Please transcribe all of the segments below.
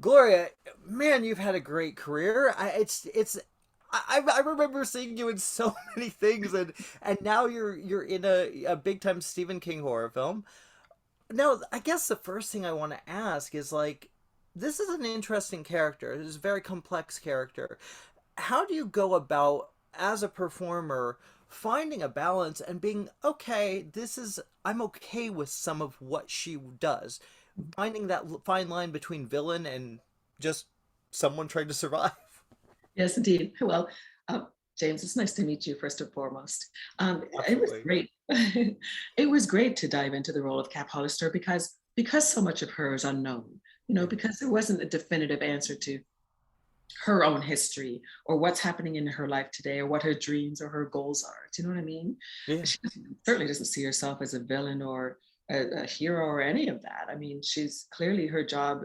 Gloria, man, you've had a great career. I remember seeing you in so many things, and now you're in a big time Stephen King horror film. Now, I guess the first thing I want to ask is like, this is an interesting character. This is a very complex character. How do you go about as a performer finding a balance and being okay? I'm okay with some of what she does, finding that fine line between villain and just someone trying to survive. Yes, indeed. Well, uh, James, it's nice to meet you first and foremost. It was Absolutely. great. It was great to dive into the role of Cap Hollister because so much of her is unknown. Yeah. Because there wasn't a definitive answer to her own history or what's happening in her life today or what her dreams or her goals are. Do you know what I mean? Yeah. She certainly doesn't see herself as a villain or a hero or any of that. I mean, she's clearly her job.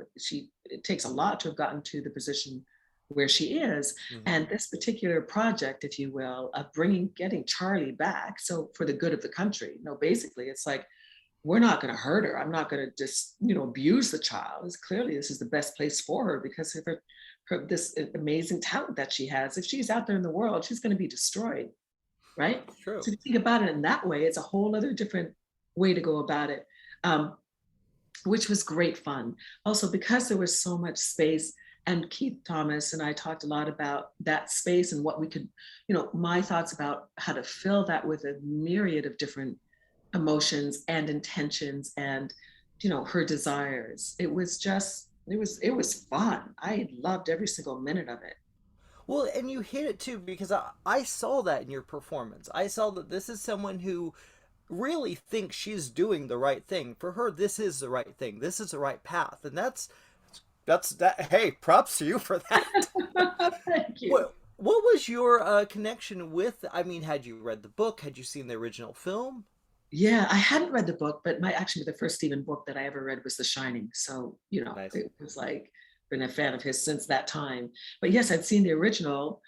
It takes a lot to have gotten to the position where she is. Hmm. And this particular project, if you will, of getting Charlie back, so for the good of the country. Basically, it's like we're not going to hurt her. I'm not going to just, abuse the child. It's clearly this is the best place for her because of this amazing talent that she has. If she's out there in the world, she's going to be destroyed, right? It's true. So if you think about it in that way, it's a whole other different way to go about it, which was great fun. Also, because there was so much space, and Keith Thomas and I talked a lot about that space and what we could, my thoughts about how to fill that with a myriad of different emotions and intentions and her desires. It was fun. I loved every single minute of it. Well, and you hit it too because I saw that in your performance. I saw that this is someone who really thinks she's doing the right thing. For her, this is the right thing. This is the right path, and that's that. Hey, props to you for that. Thank you. What was your connection with? I mean, had you read the book? Had you seen the original film? Yeah, I hadn't read the book, but my actually the first Stephen book that I ever read was The Shining. So, Nice. it was like been a fan of his since that time. But yes, I'd seen the original.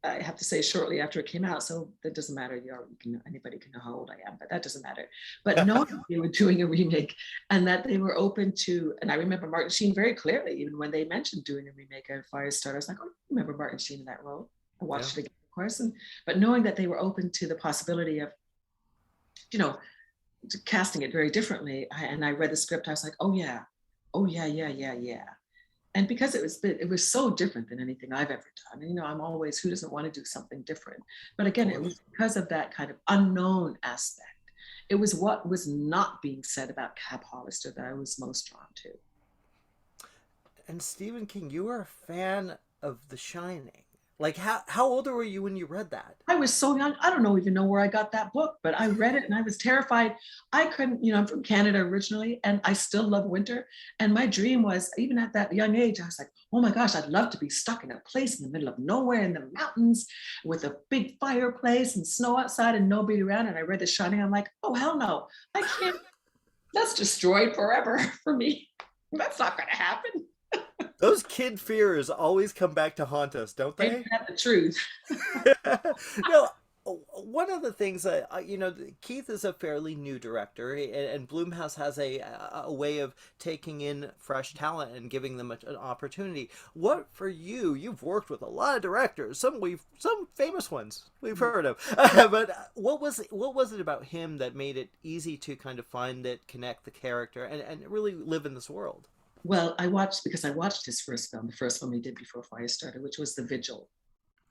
I have to say shortly after it came out, so that doesn't matter. Anybody can know how old I am, but that doesn't matter. But knowing they were doing a remake and that they were open to, and I remember Martin Sheen very clearly, even when they mentioned doing a remake of Firestarter, I was like, oh, I remember Martin Sheen in that role. I Yeah. watched it again, of course, but knowing that they were open to the possibility of, you know, casting it very differently, and I read the script, I was like, oh yeah, yeah, yeah, yeah. And because it was so different than anything I've ever done. And, I'm always, who doesn't want to do something different? But Of again, it course. was because of that kind of unknown aspect. It was what was not being said about Cap Hollister that I was most drawn to. And Stephen King, you were a fan of The Shining. Like, how old were you when you read that? I was so young. I don't even know where I got that book, but I read it and I was terrified. I couldn't, I'm from Canada originally and I still love winter. And my dream was, even at that young age, I was like, oh my gosh, I'd love to be stuck in a place in the middle of nowhere in the mountains with a big fireplace and snow outside and nobody around. And I read The Shining. I'm like, oh, hell no, I can't. That's destroyed forever for me. That's not going to happen. Those kid fears always come back to haunt us, don't Ain't they? that the truth? No, one of the things that Keith is a fairly new director, and Bloomhouse has a way of taking in fresh talent and giving them an opportunity. What for you? You've worked with a lot of directors, some famous ones we've heard of, but what was it about him that made it easy to kind of find it, connect the character, and really live in this world? Well, because I watched his first film, the first film he did before Firestarter, which was The Vigil.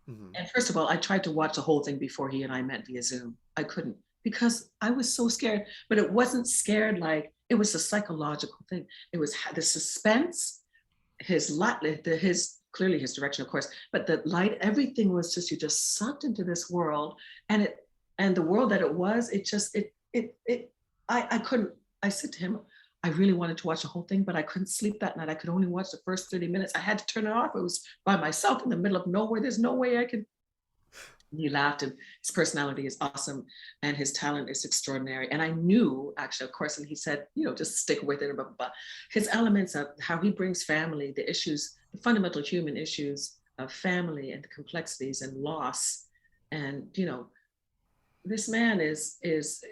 Hmm. And first of all, I tried to watch the whole thing before he and I met via Zoom. I couldn't because I was so scared, but it wasn't scared like it was a psychological thing. It was the suspense, his light, his clearly his direction, of course, but the light, everything was just, you just sucked into this world, and the world that it was, it just it I couldn't. I said to him, I really wanted to watch the whole thing, but I couldn't sleep that night. I could only watch the first 30 minutes. I had to turn it off. It was by myself in the middle of nowhere. There's no way I could. And he laughed, and his personality is awesome and his talent is extraordinary. And I knew, actually, of course, and he said, just stick with it, blah, blah, blah. His elements of how he brings family, the issues, the fundamental human issues of family and the complexities and loss. And, this man is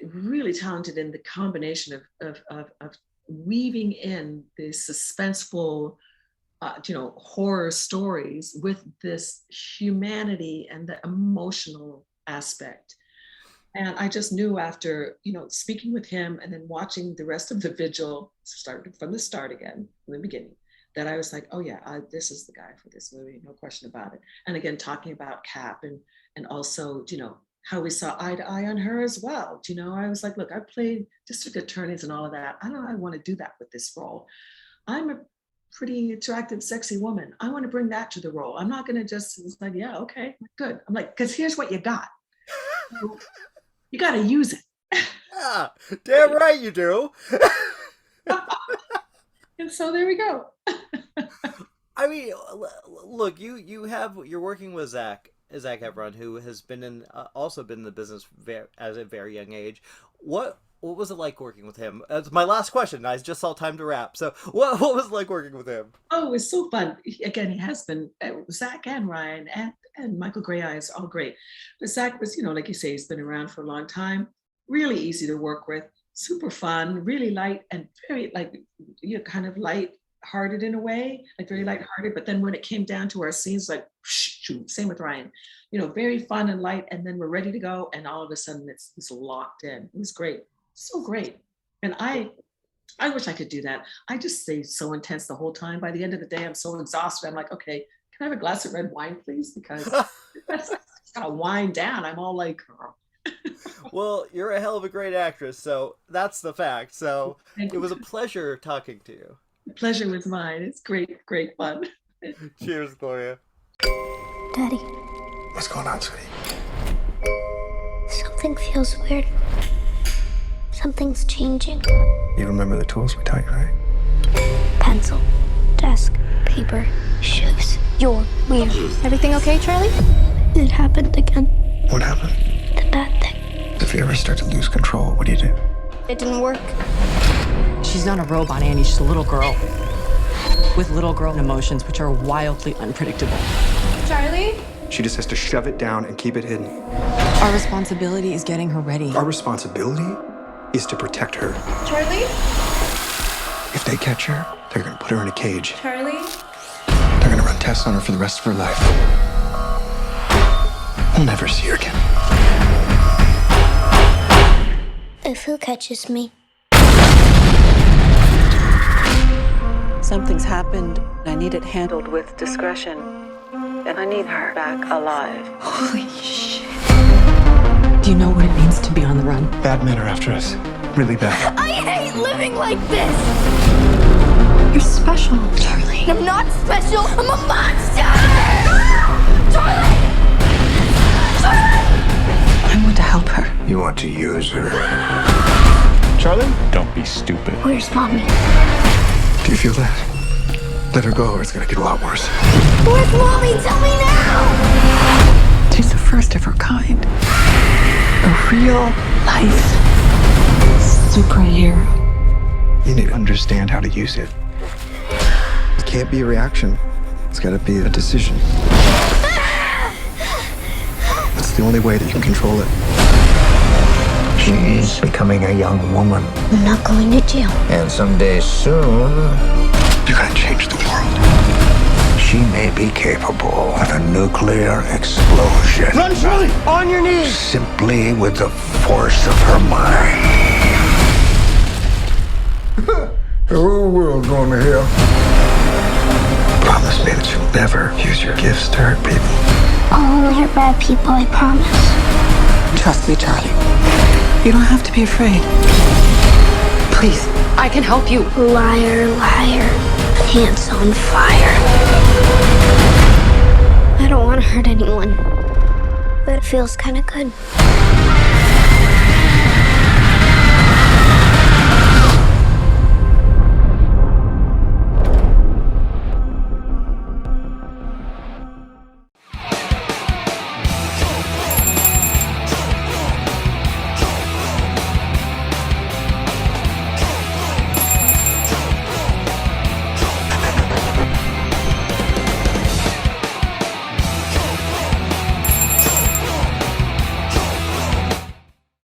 really talented in the combination of weaving in the suspenseful, horror stories with this humanity and the emotional aspect. And I just knew after, speaking with him and then watching the rest of the vigil, starting from the start again, from the beginning, that I was like, oh yeah, this is the guy for this movie, no question about it. And again, talking about Cap and also, how we saw eye to eye on her as well. I was like, look, I played district attorneys and all of that. I don't know, I want to do that with this role. I'm a pretty attractive, sexy woman. I want to bring that to the role. I'm not going to just, it's like, yeah, okay, good. I'm like, because here's what you got. You got to use it. Yeah, damn right you do. And so there we go. I mean, look, you're working with Zac Efron, who has been also been in the business at a very young age. What was it like working with him? That's my last question. I just saw time to wrap. So what was it like working with him? Oh, it was so fun. Again, he has been, Zac and Ryan and Michael Grey Eyes, all great. But Zac was, like you say, he's been around for a long time. Really easy to work with. Super fun, really light and very kind of light-hearted in a way, like very light-hearted. But then when it came down to our scenes, like same with Ryan, very fun and light. And then we're ready to go, and all of a sudden it's locked in. It was great, so great. And I wish I could do that. I just stay so intense the whole time. By the end of the day, I'm so exhausted. I'm like, okay, can I have a glass of red wine, please? Because it's gotta wind down. I'm all like. Well, you're a hell of a great actress, so that's the fact. So it was a pleasure talking to you. The pleasure was mine. It's great fun. Cheers, Gloria. Daddy. What's going on, sweetie? Something feels weird. Something's changing. You remember the tools we taught you, right? Pencil, desk, paper, shoes. You're weird. Everything okay, Charlie? It happened again. What happened? The bad thing. If you ever start to lose control, what do you do? It didn't work. She's not a robot, Annie. She's a little girl. With little girl emotions, which are wildly unpredictable. Charlie? She just has to shove it down and keep it hidden. Our responsibility is getting her ready. Our responsibility is to protect her. Charlie? If they catch her, they're gonna put her in a cage. Charlie? They're gonna run tests on her for the rest of her life. We'll never see her again. If who catches me? Something's happened. I need it handled with discretion. And I need her back alive. Holy shit. Do you know what it means to be on the run? Bad men are after us. Really bad. I hate living like this! You're special, Charlie. I'm not special. I'm a monster! Charlie! I want to help her. You want to use her. Charlie? Don't be stupid. Where's Mommy? Do you feel that? Let her go or it's gonna get a lot worse. Where's Mommy? Tell me now! She's the first of her kind. A real life superhero. You need to understand how to use it. It can't be a reaction. It's gotta be a decision. That's the only way that you can control it. She's becoming a young woman. I'm not going to jail. And someday soon, you're gonna change the world. She may be capable of a nuclear explosion. Run, Charlie! On your knees! Simply with the force of her mind. The whole world's going to hell. Promise me that you'll never use your gifts to hurt people. I'll only hurt bad people, I promise. Trust me, Charlie. You don't have to be afraid. Please, I can help you. Liar, liar. Pants on fire. I don't want to hurt anyone. But it feels kind of good.